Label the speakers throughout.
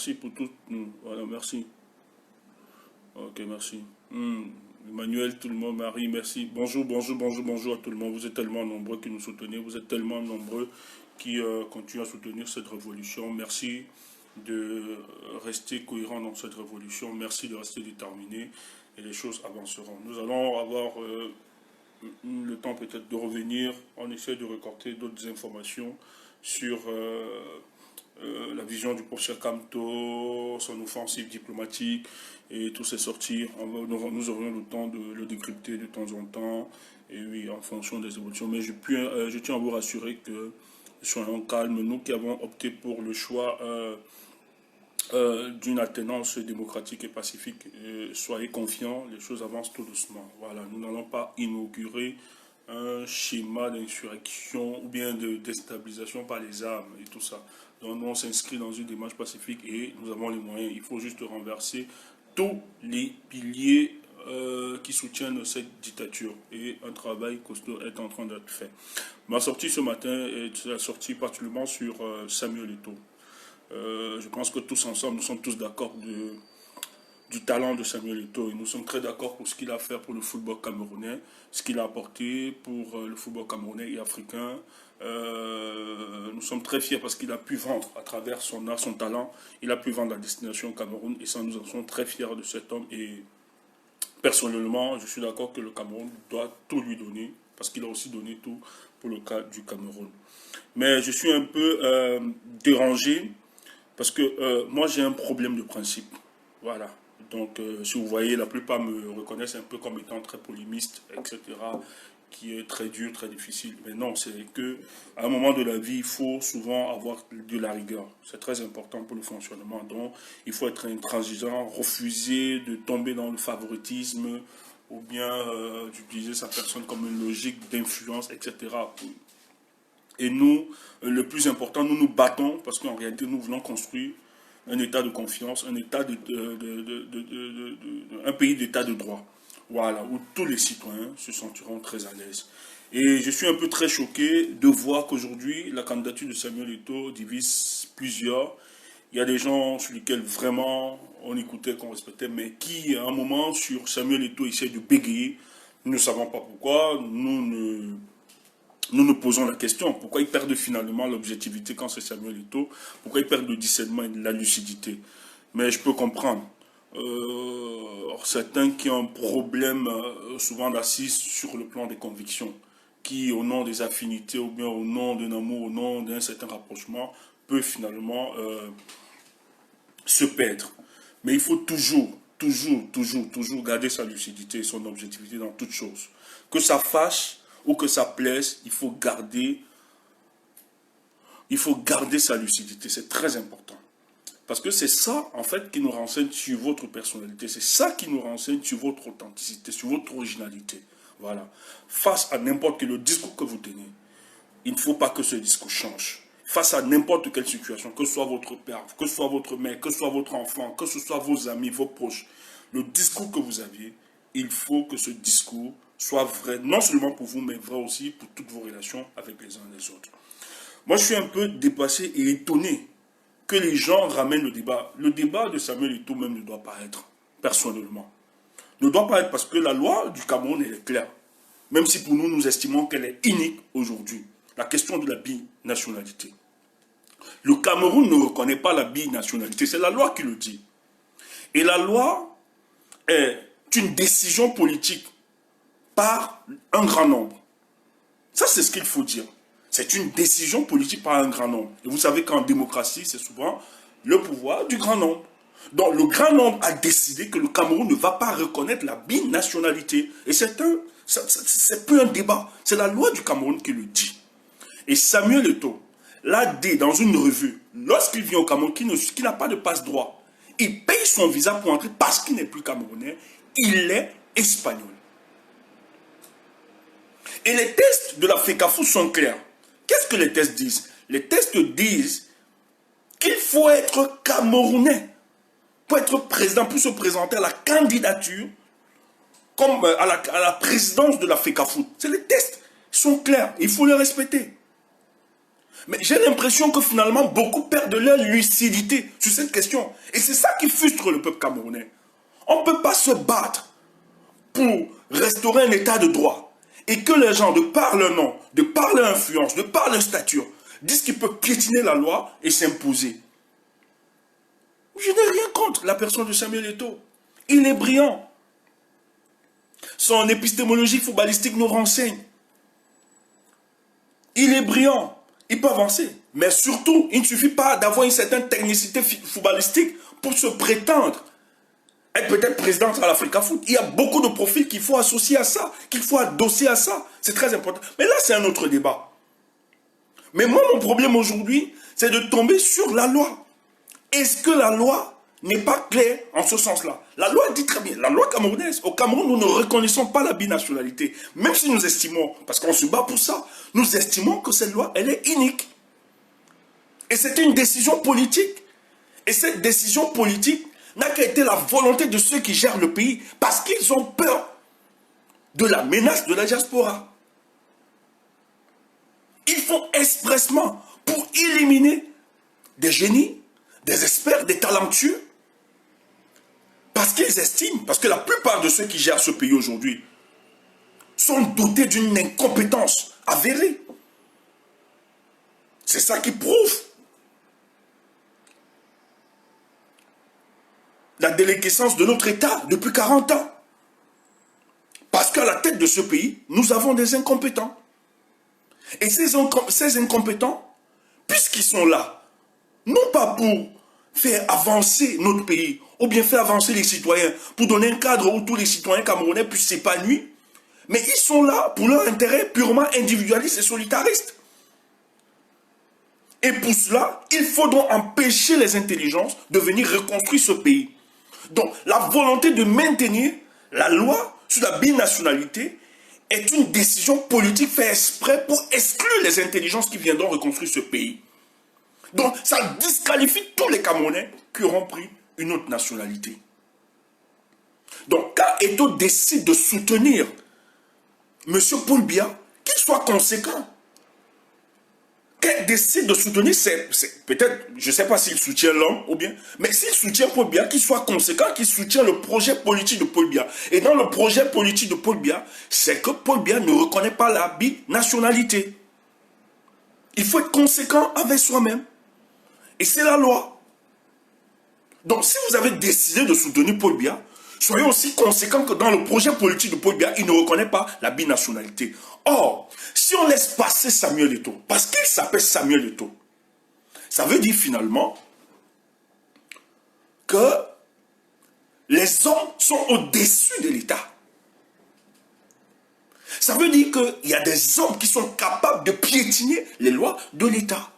Speaker 1: merci pour tout. Voilà, merci. Ok, merci. Emmanuel, tout le monde, Marie, merci. Bonjour, bonjour, bonjour, bonjour à tout le monde. Vous êtes tellement nombreux qui nous soutenez. Vous êtes tellement nombreux qui continuent à soutenir cette révolution. Merci de rester cohérent dans cette révolution. Merci de rester déterminé et les choses avanceront. Nous allons avoir le temps peut-être de revenir. On essaie de récolter d'autres informations sur la vision du professeur Kamto, son offensive diplomatique et tous ses sorties. Nous aurons le temps de le décrypter de temps en temps, et oui, en fonction des évolutions. Mais je tiens à vous rassurer que soyons calmes, nous qui avons opté pour le choix d'une alternance démocratique et pacifique. Soyez confiants, les choses avancent tout doucement. Voilà, nous n'allons pas inaugurer un schéma d'insurrection ou bien de déstabilisation par les armes et tout ça. Donc nous, on s'inscrit dans une démarche pacifique et nous avons les moyens. Il faut juste renverser tous les piliers qui soutiennent cette dictature. Et un travail costaud est en train d'être fait. Ma sortie ce matin est la sortie particulièrement sur Samuel Eto'o. Je pense que tous ensemble, nous sommes tous d'accord du talent de Samuel Eto'o. Et nous sommes très d'accord pour ce qu'il a fait pour le football camerounais, ce qu'il a apporté pour le football camerounais et africain. Nous sommes très fiers parce qu'il a pu vendre à travers son art, son talent, il a pu vendre la destination au Cameroun. Et ça, nous en sommes très fiers de cet homme. Et personnellement, je suis d'accord que le Cameroun doit tout lui donner parce qu'il a aussi donné tout pour le cas du Cameroun. Mais je suis un peu dérangé parce que moi, j'ai un problème de principe. Voilà. Donc, si vous voyez, la plupart me reconnaissent un peu comme étant très polémiste, etc., qui est très dur, très difficile. Mais non, c'est que à un moment de la vie, il faut souvent avoir de la rigueur. C'est très important pour le fonctionnement. Donc, il faut être intransigeant, refuser de tomber dans le favoritisme ou bien d'utiliser sa personne comme une logique d'influence, etc. Et nous, le plus important, nous nous battons parce qu'en réalité, nous voulons construire un état de confiance, un un pays d'état de droit. Voilà, où tous les citoyens se sentiront très à l'aise. Et je suis un peu très choqué de voir qu'aujourd'hui, la candidature de Samuel Eto'o divise plusieurs. Il y a des gens sur lesquels vraiment on écoutait, qu'on respectait, mais qui, à un moment, sur Samuel Eto'o, essaient de bégayer. Nous ne savons pas pourquoi. Nous nous posons la question, pourquoi ils perdent finalement l'objectivité quand c'est Samuel Eto'o? Pourquoi ils perdent le discernement et la lucidité? Mais je peux comprendre. Certains qui ont un problème souvent d'assise sur le plan des convictions, qui au nom des affinités ou bien au nom d'un amour, au nom d'un certain rapprochement, peuvent finalement se perdre. Mais il faut toujours garder sa lucidité et son objectivité dans toute chose. Que ça fâche ou que ça plaise, il faut garder sa lucidité. C'est très important. Parce que c'est ça, en fait, qui nous renseigne sur votre personnalité. C'est ça qui nous renseigne sur votre authenticité, sur votre originalité. Voilà. Face à n'importe quel discours que vous tenez, il ne faut pas que ce discours change. Face à n'importe quelle situation, que ce soit votre père, que ce soit votre mère, que ce soit votre enfant, que ce soit vos amis, vos proches, le discours que vous aviez, il faut que ce discours soit vrai, non seulement pour vous, mais vrai aussi pour toutes vos relations avec les uns et les autres. Moi, je suis un peu dépassé et étonné que les gens ramènent le débat. Le débat de Samuel Eto'o même ne doit pas être, personnellement. Ne doit pas être parce que la loi du Cameroun, elle est claire. Même si pour nous, nous estimons qu'elle est unique aujourd'hui. La question de la binationalité. Le Cameroun ne reconnaît pas la binationalité. C'est la loi qui le dit. Et la loi est une décision politique par un grand nombre. Ça, c'est ce qu'il faut dire. C'est une décision politique par un grand nombre. Et vous savez qu'en démocratie, c'est souvent le pouvoir du grand nombre. Donc, le grand nombre a décidé que le Cameroun ne va pas reconnaître la binationalité. Et c'est plus un débat. C'est la loi du Cameroun qui le dit. Et Samuel Eto'o l'a dit dans une revue, lorsqu'il vient au Cameroun, qu'il n'a pas de passe-droit, il paye son visa pour entrer parce qu'il n'est plus camerounais, il est espagnol. Et les tests de la FECAFO sont clairs. Qu'est-ce que les tests disent? Les tests disent qu'il faut être camerounais pour être président, pour se présenter à la candidature comme à la présidence de la FECAFO. C'est les tests, ils sont clairs, il faut les respecter. Mais j'ai l'impression que finalement, beaucoup perdent leur lucidité sur cette question. Et c'est ça qui frustre le peuple camerounais. On ne peut pas se battre pour restaurer un état de droit et que les gens, de par leur nom, de par leur influence, de par leur stature, disent qu'ils peuvent piétiner la loi et s'imposer. Je n'ai rien contre la personne de Samuel Eto'o. Il est brillant. Son épistémologie footballistique nous renseigne. Il est brillant. Il peut avancer. Mais surtout, il ne suffit pas d'avoir une certaine technicité footballistique pour se prétendre être peut-être président à l'Africa Foot. Il y a beaucoup de profils qu'il faut associer à ça, qu'il faut adosser à ça. C'est très important. Mais là, c'est un autre débat. Mais moi, mon problème aujourd'hui, c'est de tomber sur la loi. Est-ce que la loi n'est pas claire en ce sens-là? La loi dit très bien, la loi camerounaise, au Cameroun, nous ne reconnaissons pas la binationalité. Même si nous estimons, parce qu'on se bat pour ça, nous estimons que cette loi, elle est unique. Et c'est une décision politique. Et cette décision politique n'a qu'à été la volonté de ceux qui gèrent le pays, parce qu'ils ont peur de la menace de la diaspora. Ils font expressement pour éliminer des génies, des experts, des talentueux, parce qu'ils estiment, parce que la plupart de ceux qui gèrent ce pays aujourd'hui sont dotés d'une incompétence avérée. C'est ça qui prouve la déliquescence de notre État depuis 40 ans. Parce qu'à la tête de ce pays, nous avons des incompétents. Et ces incompétents, puisqu'ils sont là, non pas pour faire avancer notre pays, ou bien faire avancer les citoyens, pour donner un cadre où tous les citoyens camerounais puissent s'épanouir, mais ils sont là pour leur intérêt purement individualiste et solitariste. Et pour cela, il faut donc empêcher les intelligences de venir reconstruire ce pays. Donc, la volonté de maintenir la loi sur la binationalité est une décision politique faite exprès pour exclure les intelligences qui viendront reconstruire ce pays. Donc, ça disqualifie tous les Camerounais qui auront pris une autre nationalité. Donc, quand Eto'o décide de soutenir M. Paul Biya, qu'il soit conséquent. Qu'il décide de soutenir, peut-être, je ne sais pas s'il soutient l'homme ou bien, mais s'il soutient Paul Biya, qu'il soit conséquent, qu'il soutient le projet politique de Paul Biya. Et dans le projet politique de Paul Biya, c'est que Paul Biya ne reconnaît pas la binationalité. Il faut être conséquent avec soi-même. Et c'est la loi. Donc, si vous avez décidé de soutenir Paul Biya, soyez aussi conséquent que dans le projet politique de Paul Biya, il ne reconnaît pas la binationalité. Or, si on laisse passer Samuel Eto'o, parce qu'il s'appelle Samuel Eto'o, ça veut dire finalement que les hommes sont au-dessus de l'État. Ça veut dire qu'il y a des hommes qui sont capables de piétiner les lois de l'État.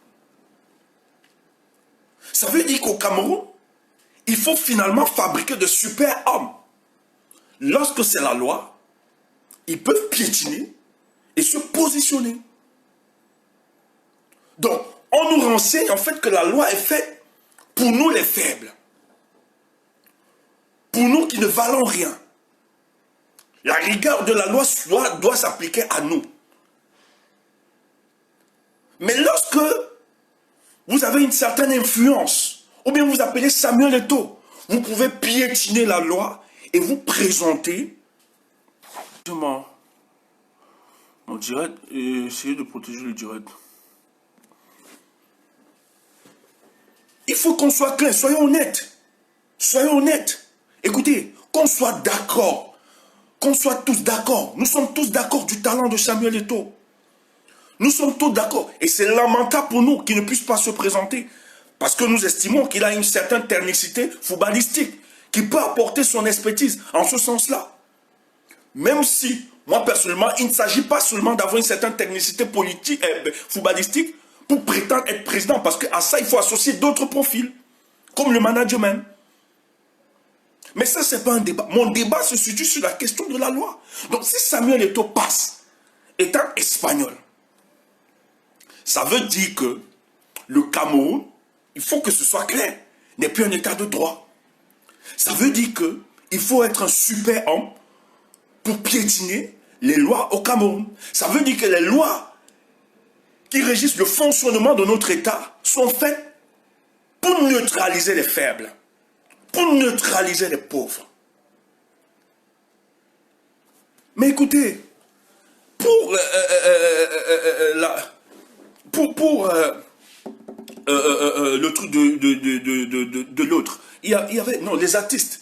Speaker 1: Ça veut dire qu'au Cameroun, il faut finalement fabriquer de super hommes. Lorsque c'est la loi, ils peuvent piétiner et se positionner. Donc, on nous renseigne en fait que la loi est faite pour nous les faibles. Pour nous qui ne valons rien. La rigueur de la loi doit s'appliquer à nous. Mais lorsque vous avez une certaine influence, ou bien vous appelez Samuel Eto'o, vous pouvez piétiner la loi et vous présenter mon direct et essayer de protéger le direct. Il faut qu'on soit clair, soyons honnêtes. Soyons honnêtes. Écoutez, qu'on soit d'accord, qu'on soit tous d'accord. Nous sommes tous d'accord du talent de Samuel Eto'o. Nous sommes tous d'accord. Et c'est lamentable pour nous qu'il ne puisse pas se présenter. Parce que nous estimons qu'il a une certaine technicité footballistique qui peut apporter son expertise en ce sens-là. Même si, moi personnellement, il ne s'agit pas seulement d'avoir une certaine technicité politique, footballistique pour prétendre être président. Parce qu'à ça, il faut associer d'autres profils, comme le management. Mais ça, ce n'est pas un débat. Mon débat se situe sur la question de la loi. Donc, si Samuel Eto'o passe, étant espagnol, ça veut dire que le Cameroun, il faut que ce soit clair, n'est plus un état de droit. Ça veut dire qu'il faut être un super homme pour piétiner les lois au Cameroun. Ça veut dire que les lois qui régissent le fonctionnement de notre État sont faites pour neutraliser les faibles, pour neutraliser les pauvres. Mais écoutez, pour le truc de l'autre, il y avait, non, les artistes,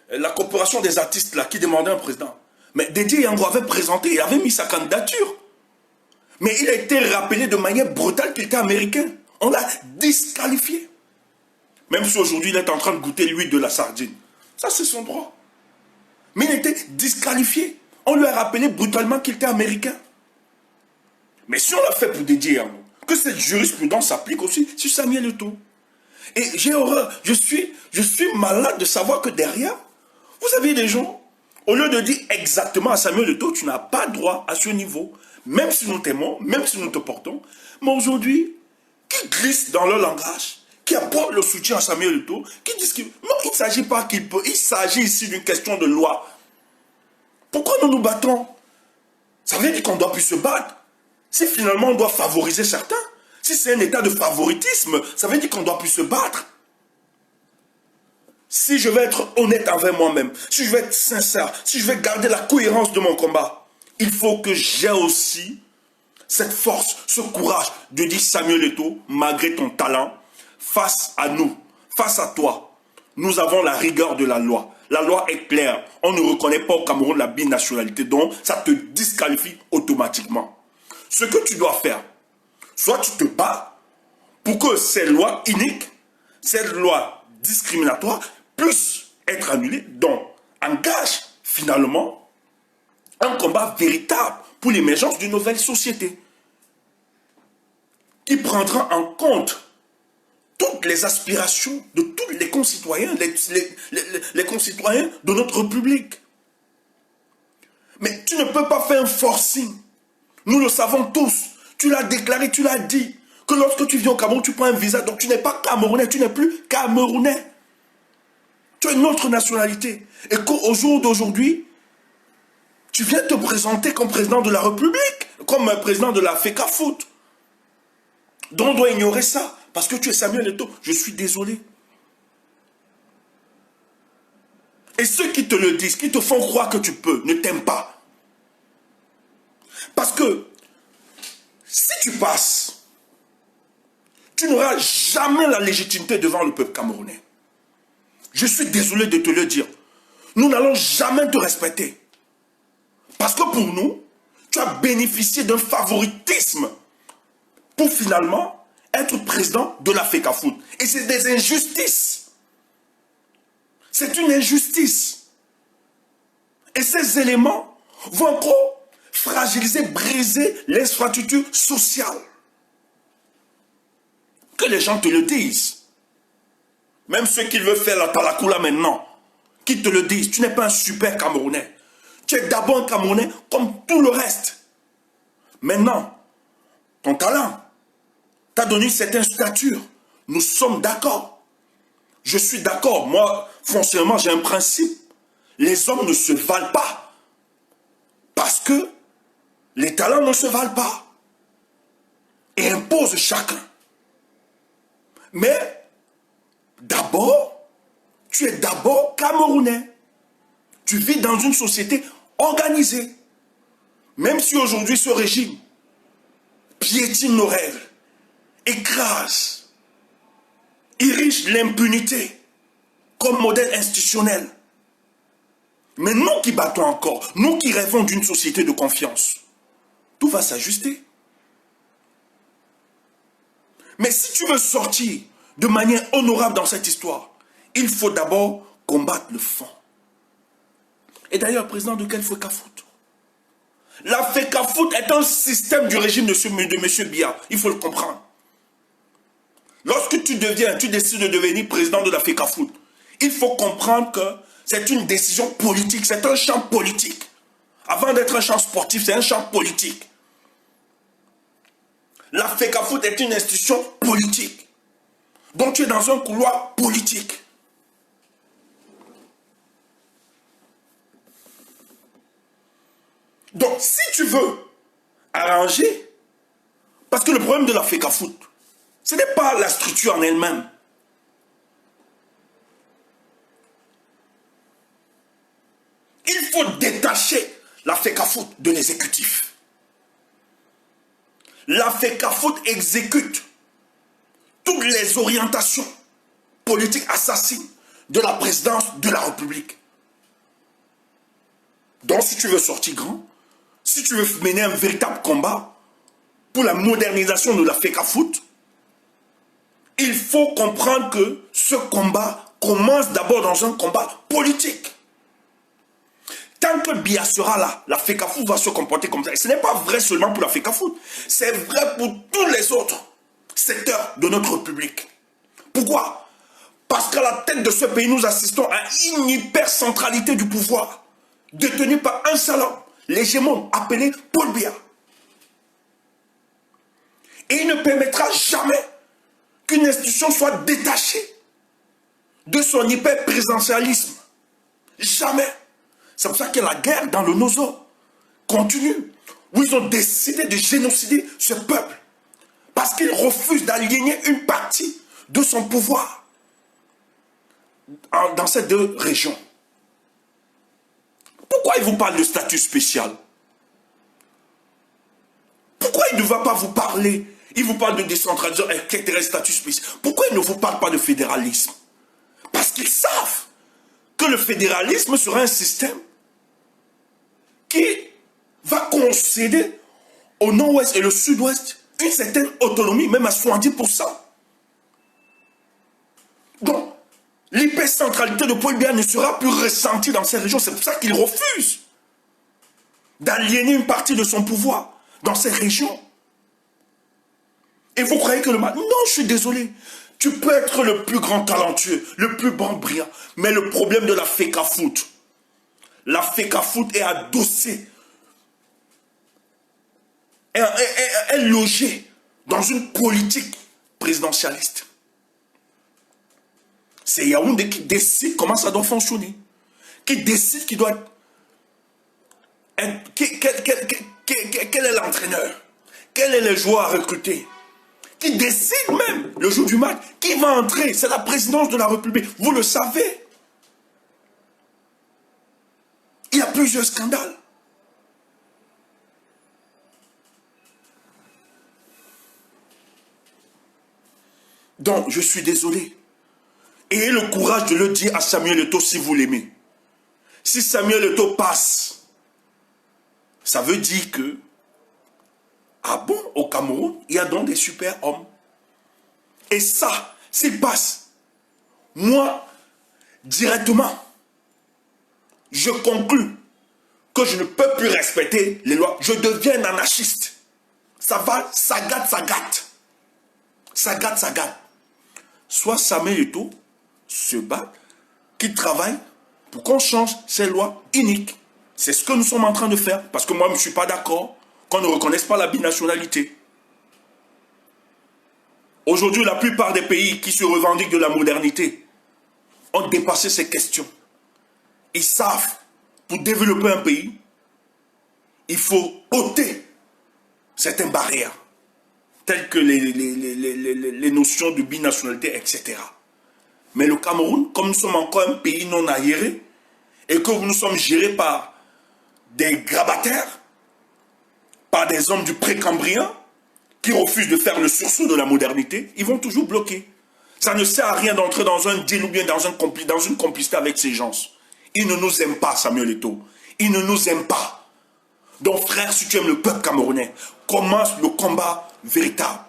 Speaker 1: la coopération des artistes là, qui demandait un président. Mais Dédé Yango avait présenté, il avait mis sa candidature. Mais il a été rappelé de manière brutale qu'il était américain. On l'a disqualifié. Même si aujourd'hui il est en train de goûter l'huile de la sardine. Ça c'est son droit. Mais il a été disqualifié. On lui a rappelé brutalement qu'il était américain. Mais si on l'a fait pour Dédé Yango, que cette jurisprudence s'applique aussi sur Samuel Eto'o. Et j'ai horreur. Je suis malade de savoir que derrière, vous avez des gens, au lieu de dire exactement à Samuel Eto'o, tu n'as pas droit à ce niveau, même si nous t'aimons, même si nous te portons, mais aujourd'hui, qui glissent dans leur langage, qui apportent le soutien à Samuel Eto'o, qui disent qu'il... Non, il ne s'agit pas qu'il peut, il s'agit ici d'une question de loi. Pourquoi nous nous battons? Ça veut dire qu'on ne doit plus se battre. Si finalement on doit favoriser certains, si c'est un état de favoritisme, ça veut dire qu'on ne doit plus se battre. Si je vais être honnête envers moi-même, si je vais être sincère, si je vais garder la cohérence de mon combat, il faut que j'ai aussi cette force, ce courage de dire Samuel Eto'o, malgré ton talent, face à nous, face à toi, nous avons la rigueur de la loi. La loi est claire. On ne reconnaît pas au Cameroun la binationalité, donc ça te disqualifie automatiquement. Ce que tu dois faire, soit tu te bats pour que ces lois iniques, ces lois discriminatoires puissent être annulées, donc engage finalement un combat véritable pour l'émergence d'une nouvelle société qui prendra en compte toutes les aspirations de tous les concitoyens, les concitoyens de notre République. Mais tu ne peux pas faire un forcing. Nous le savons tous. Tu l'as déclaré, tu l'as dit. Que lorsque tu viens au Cameroun, tu prends un visa. Donc tu n'es pas Camerounais, tu n'es plus Camerounais. Tu as une autre nationalité. Et qu'au jour d'aujourd'hui, tu viens te présenter comme président de la République, comme président de la FECAFOOT. Donc on doit ignorer ça. Parce que tu es Samuel Eto'o. Je suis désolé. Et ceux qui te le disent, qui te font croire que tu peux, ne t'aiment pas. Parce que si tu passes, tu n'auras jamais la légitimité devant le peuple camerounais. Je suis désolé de te le dire. Nous n'allons jamais te respecter. Parce que pour nous, tu as bénéficié d'un favoritisme pour finalement être président de la FECAFOOT. Et c'est des injustices. C'est une injustice. Et ces éléments vont encore fragiliser, briser l'infrastructure sociale. Que les gens te le disent. Même ceux qui veulent faire la talakula maintenant, qui te le disent, tu n'es pas un super Camerounais. Tu es d'abord un Camerounais comme tout le reste. Maintenant, ton talent t'a donné une certaine stature. Nous sommes d'accord. Je suis d'accord. Moi, foncièrement, j'ai un principe. Les hommes ne se valent pas. Parce que les talents ne se valent pas. Et imposent chacun. Mais, d'abord, tu es d'abord Camerounais. Tu vis dans une société organisée. Même si aujourd'hui ce régime piétine nos règles, écrase, érige l'impunité comme modèle institutionnel. Mais nous qui battons encore, nous qui rêvons d'une société de confiance, tout va s'ajuster. Mais si tu veux sortir de manière honorable dans cette histoire, il faut d'abord combattre le fond. Et d'ailleurs, président de quelle FECAFOOT? La FECAFOOT est un système du régime de M. Biya. Il faut le comprendre. Lorsque tu décides de devenir président de la FECAFOOT, il faut comprendre que c'est une décision politique, c'est un champ politique. Avant d'être un champ sportif, c'est un champ politique. La FECAFOOT est une institution politique. Donc tu es dans un couloir politique. Donc si tu veux arranger,
Speaker 2: Parce que le problème de la FECAFOOT, ce n'est pas la structure en elle-même. Il faut détacher la FECAFOOT de l'exécutif. La FECAFOOT exécute toutes les orientations politiques assassines de la présidence de la République. Donc si tu veux sortir grand, si tu veux mener un véritable combat pour la modernisation de la FECAFOOT, il faut comprendre que ce combat commence d'abord dans un combat politique. Tant que Biya sera là, la FECAFOOT va se comporter comme ça. Et ce n'est pas vrai seulement pour la FECAFOOT, c'est vrai pour tous les autres secteurs de notre République. Pourquoi? Parce qu'à la tête de ce pays, nous assistons à une hypercentralité du pouvoir, détenue par un seul homme, l'hégémon appelé Paul Biya. Et il ne permettra jamais qu'une institution soit détachée de son hyper-présidentialisme. Jamais. C'est pour ça que la guerre dans le Nozo continue, où ils ont décidé de génocider ce peuple. Parce qu'ils refusent d'aligner une partie de son pouvoir dans ces deux régions. Pourquoi il vous parle de statut spécial? Pourquoi il ne va pas vous parler? Il vous parle de décentralisation, etc., statut spécial. Pourquoi il ne vous parle pas de fédéralisme? Parce qu'ils savent que le fédéralisme sera un système qui va concéder au nord-ouest et le sud-ouest une certaine autonomie, même à 70%. Donc, l'hypercentralité de Paul Biya ne sera plus ressentie dans ces régions. C'est pour ça qu'il refuse d'aliéner une partie de son pouvoir dans ces régions. Et vous croyez que le mal... Non, je suis désolé. Tu peux être le plus grand talentueux, le plus bon brillant. Mais le problème de la FECAFOOT est adossée, est logée dans une politique présidentialiste. C'est Yaoundé qui décide comment ça doit fonctionner. Qui décide qui doit être... Quel est l'entraîneur? Quel est le joueur à recruter? Qui décide même le jour du match qui va entrer? C'est la présidence de la République. Vous le savez. Il y a plusieurs scandales. Donc, je suis désolé. Ayez le courage de le dire à Samuel Eto'o si vous l'aimez. Si Samuel Eto'o passe, ça veut dire que, ah bon, au Cameroun, il y a donc des super hommes. Et ça, s'il passe, moi, directement, je conclus que je ne peux plus respecter les lois. Je deviens un anarchiste. Ça va, ça gâte, ça gâte. Ça gâte, ça gâte. Soit Samuel Eto'o se bat, qui travaille pour qu'on change ces lois uniques. C'est ce que nous sommes en train de faire. Parce que moi, je ne suis pas d'accord qu'on ne reconnaisse pas la binationalité. Aujourd'hui, la plupart des pays qui se revendiquent de la modernité ont dépassé ces questions. Ils savent, pour développer un pays, il faut ôter certaines barrières, telles que les notions de binationalité, etc. Mais le Cameroun, comme nous sommes encore un pays non aéré, et que nous sommes gérés par des grabataires, par des hommes du précambrien, qui refusent de faire le sursaut de la modernité, ils vont toujours bloquer. Ça ne sert à rien d'entrer dans un deal ou bien dans une complicité avec ces gens. Ils ne nous aiment pas, Samuel Eto'o. Ils ne nous aiment pas. Donc frère, si tu aimes le peuple camerounais, commence le combat véritable.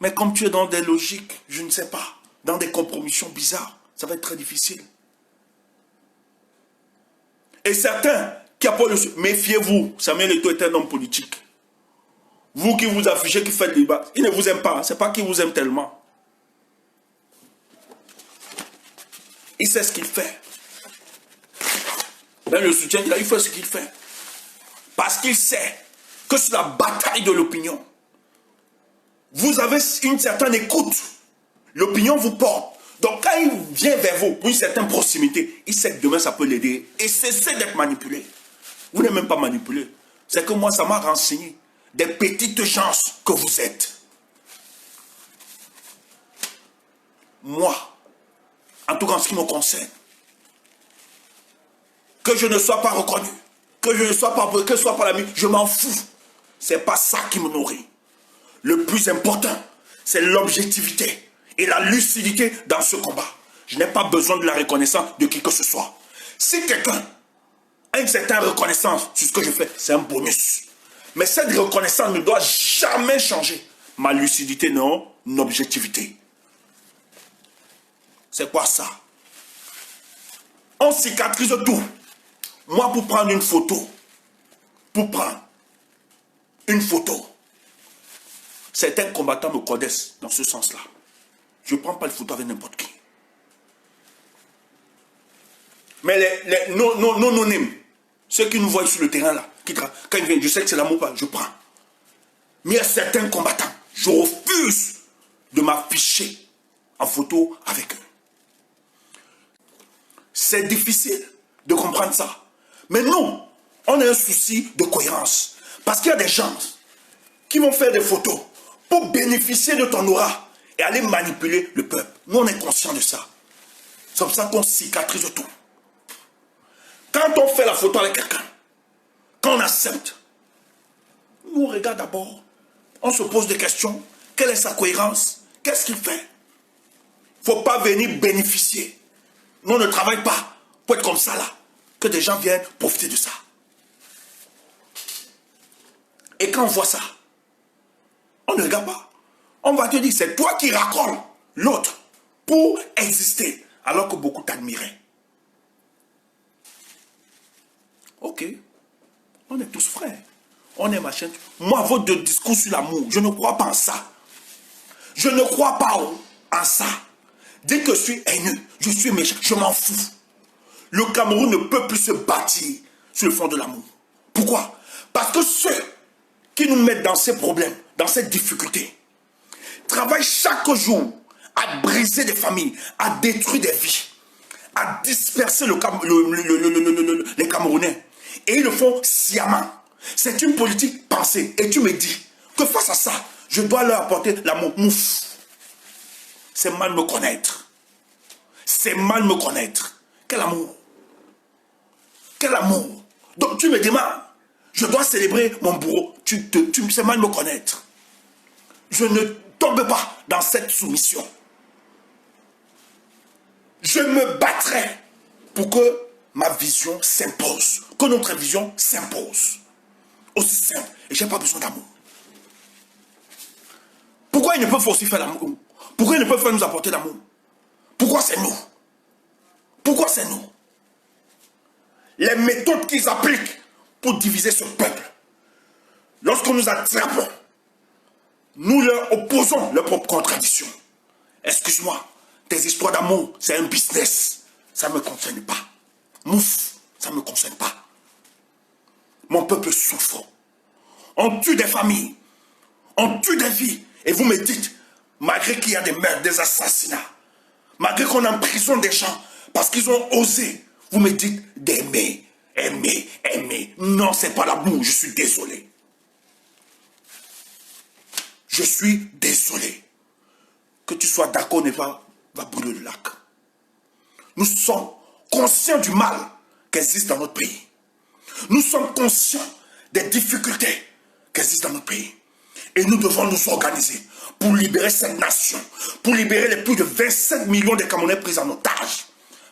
Speaker 2: Mais comme tu es dans des logiques, je ne sais pas, dans des compromissions bizarres, ça va être très difficile. Et certains qui apportent le... Méfiez-vous, Samuel Eto'o est un homme politique. Vous qui vous affichez, qui faites le débat, il ne vous aime pas, c'est pas qu'il vous aime tellement. Il sait ce qu'il fait. Dans le soutien qu'il a, il fait ce qu'il fait. Parce qu'il sait que c'est la bataille de l'opinion. Vous avez une certaine écoute. L'opinion vous porte. Donc quand il vient vers vous pour une certaine proximité, il sait que demain ça peut l'aider. Et cessez d'être manipulé. Vous n'êtes même pas manipulé. c'est que moi, ça m'a renseigné des petites gens que vous êtes. Moi, en tout cas en ce qui me concerne, que je ne sois pas reconnu, que je ne sois pas, que ce soit pas l'ami, je m'en fous. C'est pas ça qui me nourrit. Le plus important, c'est l'objectivité et la lucidité dans ce combat. Je n'ai pas besoin de la reconnaissance de qui que ce soit. Si quelqu'un a une certaine reconnaissance sur ce que je fais, c'est un bonus. Mais cette reconnaissance ne doit jamais changer ma lucidité, non, mon objectivité. C'est quoi ça? On cicatrise tout. Moi, pour prendre une photo, certains combattants me connaissent dans ce sens-là. Je ne prends pas de photo avec n'importe qui. Mais les non-anonymes, ceux qui nous voient sur le terrain là, quand ils viennent, je sais que c'est l'amour, je prends. Mais il y a certains combattants, je refuse de m'afficher en photo avec eux. C'est difficile de comprendre ça. Mais nous, on a un souci de cohérence. Parce qu'il y a des gens qui vont faire des photos pour bénéficier de ton aura et aller manipuler le peuple. Nous, on est conscients de ça. C'est pour ça qu'on cicatrise tout. Quand on fait la photo avec quelqu'un, quand on accepte, nous on regarde d'abord, on se pose des questions. Quelle est sa cohérence? Qu'est-ce qu'il fait? Il ne faut pas venir bénéficier. Nous on ne travaille pas pour être comme ça là. Que des gens viennent profiter de ça. Et quand on voit ça, on ne regarde pas. On va te dire, c'est toi qui raccroles l'autre pour exister, alors que beaucoup t'admiraient. Ok, on est tous frères. On est machin. Moi, votre discours sur l'amour, je ne crois pas en ça. Je ne crois pas en ça. Dès que je suis haineux, je suis méchant, je m'en fous. Le Cameroun ne peut plus se bâtir sur le fond de l'amour. Pourquoi? Parce que ceux qui nous mettent dans ces problèmes, dans ces difficultés, travaillent chaque jour à briser des familles, à détruire des vies, à disperser les Camerounais. Et ils le font sciemment. C'est une politique pensée. Et tu me dis que face à ça, je dois leur apporter l'amour. Mouf. C'est mal me connaître. C'est mal me connaître. Quel amour? Quel amour? Donc tu me demandes, je dois célébrer mon bourreau. Tu sais mal me connaître. Je ne tombe pas dans cette soumission. Je me battrai pour que ma vision s'impose. Que notre vision s'impose. Aussi simple. Et je n'ai pas besoin d'amour. Pourquoi ils ne peuvent aussi faire l'amour? Pourquoi ils ne peuvent pas nous apporter l'amour? Pourquoi c'est nous? Pourquoi c'est nous? Les méthodes qu'ils appliquent pour diviser ce peuple. Lorsqu'on nous attrape, nous leur opposons leurs propres contradictions. Excuse-moi, tes histoires d'amour, c'est un business. Ça ne me concerne pas. Mouf, ça ne me concerne pas. Mon peuple souffre. On tue des familles. On tue des vies. Et vous me dites, malgré qu'il y a des meurtres, des assassinats, malgré qu'on emprisonne des gens parce qu'ils ont osé, vous me dites d'aimer, aimer, aimer. Non, ce n'est pas l'amour, je suis désolé. Je suis désolé. Que tu sois d'accord ou pas, va brûler le lac. Nous sommes conscients du mal qui existe dans notre pays. Nous sommes conscients des difficultés qui existent dans notre pays. Et nous devons nous organiser pour libérer cette nation, pour libérer les plus de 27 millions de Camerounais pris en otage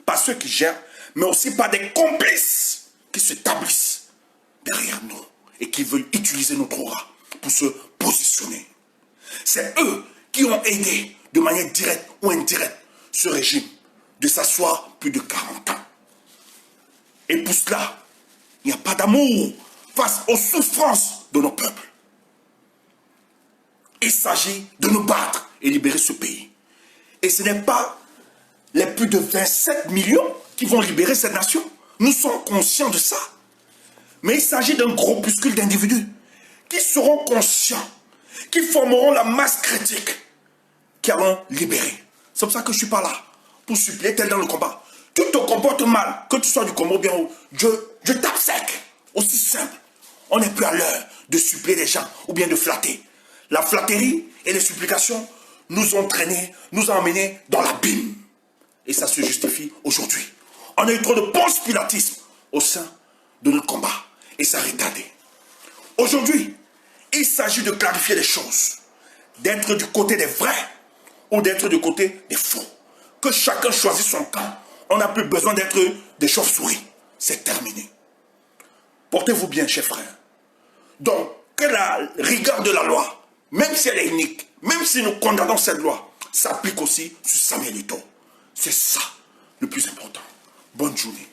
Speaker 2: par ceux qui gèrent, mais aussi par des complices qui s'établissent derrière nous et qui veulent utiliser notre aura pour se positionner. C'est eux qui ont aidé de manière directe ou indirecte ce régime de s'asseoir plus de 40 ans. Et pour cela, il n'y a pas d'amour face aux souffrances de nos peuples. Il s'agit de nous battre et libérer ce pays. Et ce n'est pas les plus de 27 millions qui vont libérer cette nation. Nous sommes conscients de ça. Mais il s'agit d'un groupuscule d'individus qui seront conscients, qui formeront la masse critique, qui allons libérer. C'est pour ça que je ne suis pas là pour supplier tel dans le combat. Tu te comportes mal, que tu sois du combat ou bien je tape sec. Aussi simple. On n'est plus à l'heure de suppléer les gens ou bien de flatter. La flatterie et les supplications nous ont traînés, nous ont emmenés dans l'abîme. Et ça se justifie aujourd'hui. On a eu trop de conspiratisme au sein de notre combat. Et ça a retardé. Aujourd'hui, il s'agit de clarifier les choses. D'être du côté des vrais ou d'être du côté des faux. Que chacun choisisse son camp. On n'a plus besoin d'être des chauves-souris. C'est terminé. Portez-vous bien, chers frères. Donc, que la rigueur de la loi, même si elle est unique, même si nous condamnons cette loi, s'applique aussi sur Samuel Eto'o. C'est ça le plus important. Bonne journée.